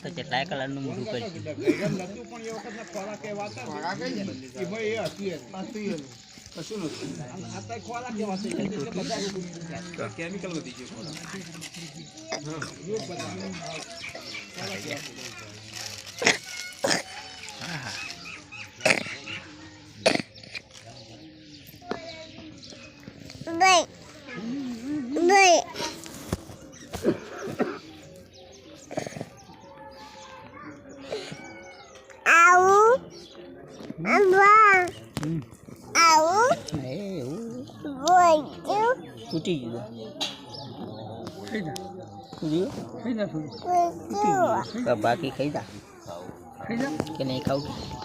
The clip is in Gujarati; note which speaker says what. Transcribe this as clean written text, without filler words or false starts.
Speaker 1: કેટલાય કલર નું મોઢું કરી કશું નથી ખોરાક કેમિકલ વધી ગયું ફૂટી ગયું બાકી ખાઈ જા કે નહીં ખાવું